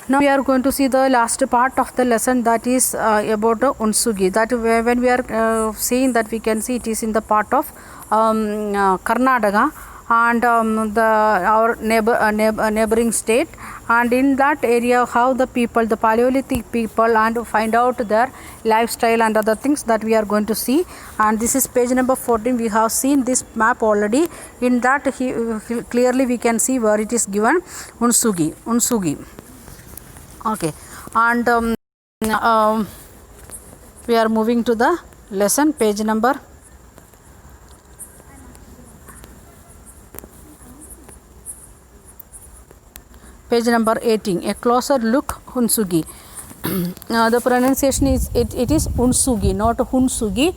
Now we are going to see the last part of the lesson, that is about Unsugi. That when we are seeing that, we can see it is in the part of Karnataka and our neighboring state, and in that area how the people, the Paleolithic people, and find out their lifestyle and other things that we are going to see. And this is page number 14. We have seen this map already. In that clearly we can see where it is given, Unsugi. Okay, and we are moving to the lesson, page number 18. A closer look, Unsugi. The pronunciation is it is Unsugi, not Hunsugi.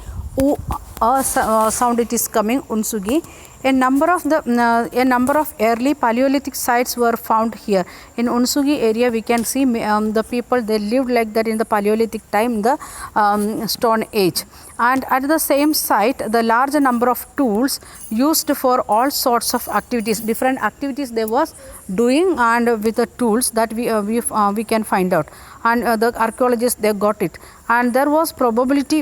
Sound it is coming, Unsugi. A number of early Paleolithic sites were found here. In Unsugi area, we can see the people, they lived like that in the Paleolithic time, the Stone Age. And at the same site, the large number of tools used for all sorts of activities, different activities they was doing, and with the tools that we can find out. And the archaeologists, they got it. And there was probability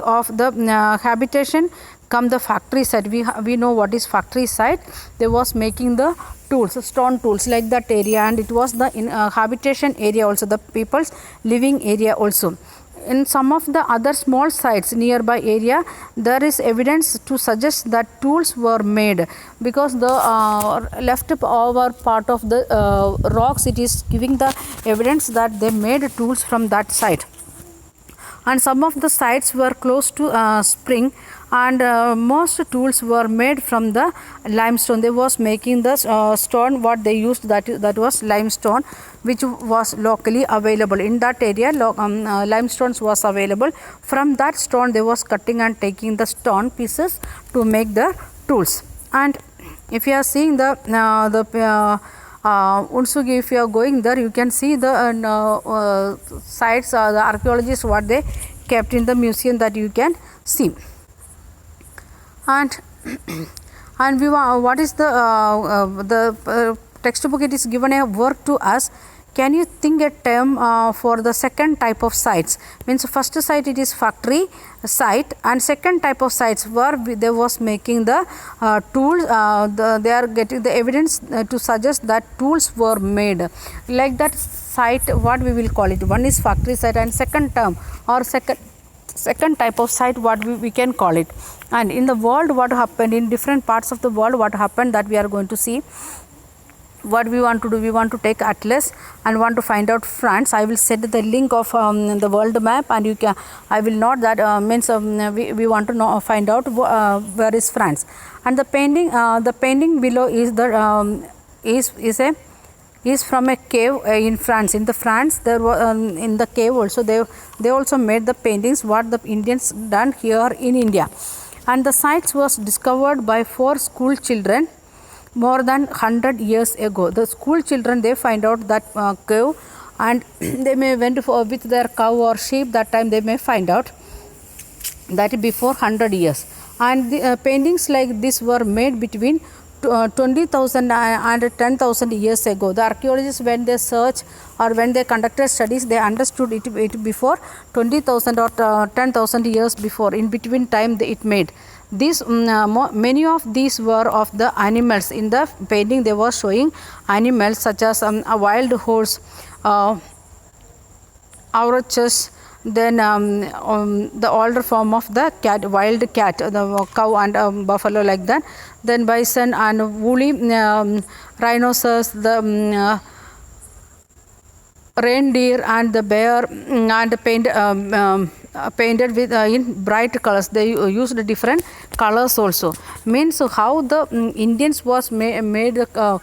of the habitation come the factory site. We know what is factory site. They was making the tools, stone tools, like that area, and it was the habitation area also, the people's living area also. In some of the other small sites nearby area, there is evidence to suggest that tools were made, because the left over part of the rocks, it is giving the evidence that they made tools from that site. And some of the sites were close to spring, and most tools were made from the limestone. They was making the stone, what they used, that was limestone, which was locally available in that area. Limestones was available. From that stone they was cutting and taking the stone pieces to make the tools. And if you are seeing the Unsugi, if you are going there, you can see the sites, the archaeologists, what they kept in the museum, that you can see. And what is the textbook? It is given a work to us. Can you think a term for the second type of sites? Means first site, it is factory site, and second type of sites where they was making the tools. They are getting the evidence to suggest that tools were made. Like that site, what we will call it? One is factory site, and second term or second type of site, what we can call it. And in the world, what happened in different parts of the world, what happened, that we are going to see. What we want to do, we want to take atlas and want to find out France. I will set the link of the world map, and you can, I will note that means we want to find out where is France. And the painting below is the is from a cave in France. In the France, there was in the cave also, they also made the paintings what the Indians done here in India. And the sites was discovered by 4 school children more than 100 years ago. The school children, they find out that cave, and they may went with their cow or sheep. That time they may find out that before 100 years. And the paintings like this were made between 20,000 and 10,000 years ago. The archaeologists, when they search or when they conducted studies, they understood it before 20,000 or 10,000 years before. In between time it made. These many of these were of the animals. In the painting they were showing animals such as a wild horse, aurochs, then the older form of the cat, wild cat, the cow and buffalo, like that, then bison and woolly rhinoceros, the reindeer and the bear, and painted with in bright colors. They used different colors also. Means how the Indians was made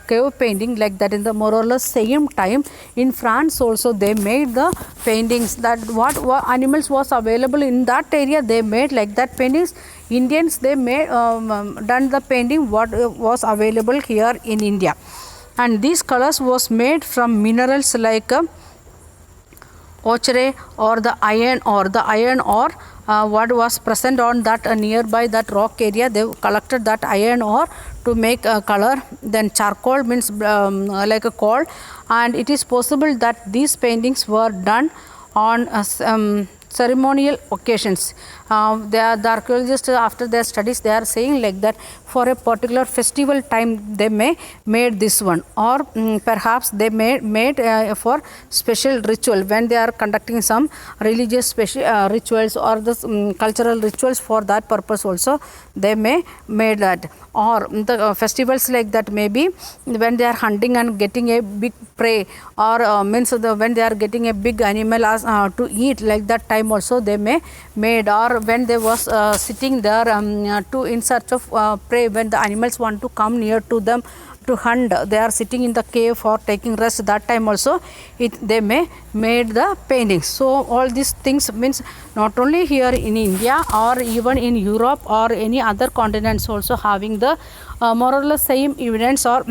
cave painting like that. In the more or less same time in France also, they made the paintings, that what animals was available in that area, they made like that paintings. Indians, they made done the painting what was available here in India. And these colors was made from minerals like ochre or the iron ore, what was present on that nearby that rock area. They collected that iron ore to make a color. Then charcoal means like a coal, and it is possible that these paintings were done on ceremonial occasions. The archaeologists, after their studies, they are saying like that for a particular festival time they may made this one, or perhaps they made for special ritual when they are conducting some religious special rituals or the cultural rituals. For that purpose also they may made that, or the festivals like that maybe when they are hunting and getting a big prey, or means when they are getting a big animal as to eat, like that time also they may made, or when they was sitting there to in search of prey, when the animals want to come near to them to hunt, they are sitting in the cave for taking rest, that time also they may made the paintings. So all these things means not only here in India or even in Europe or any other continents also having the more or less same evidence or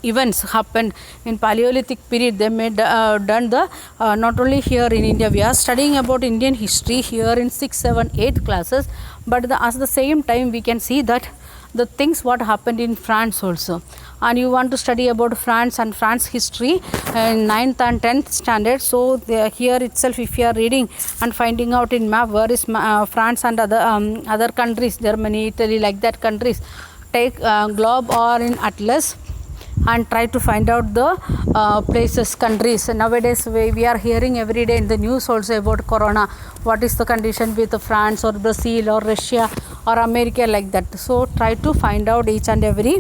events happened in Paleolithic period. They made done the not only here in India. We are studying about Indian history here in 6, 7, 8 classes, but at the same time we can see that the things what happened in France also. And you want to study about France and France history in 9th and 10th standard. So here itself, if you are reading and finding out in map where is France and other countries, Germany, Italy, like that countries, take globe or in atlas and try to find out the places, countries. Nowadays we are hearing every day in the news also about corona, what is the condition with France or Brazil or Russia or America, like that. So try to find out each and every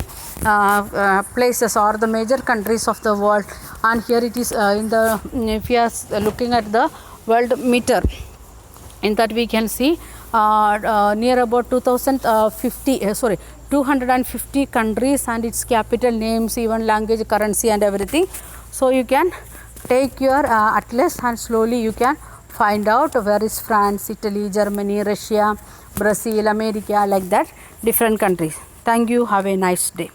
places or the major countries of the world. And here it is in the if you are looking at the world meter, in that we can see near about 250 countries and its capital names, even language, currency and everything. So you can take your atlas and slowly you can find out where is France, Italy, Germany, Russia, Brazil, America, like that different countries. Thank you. Have a nice day.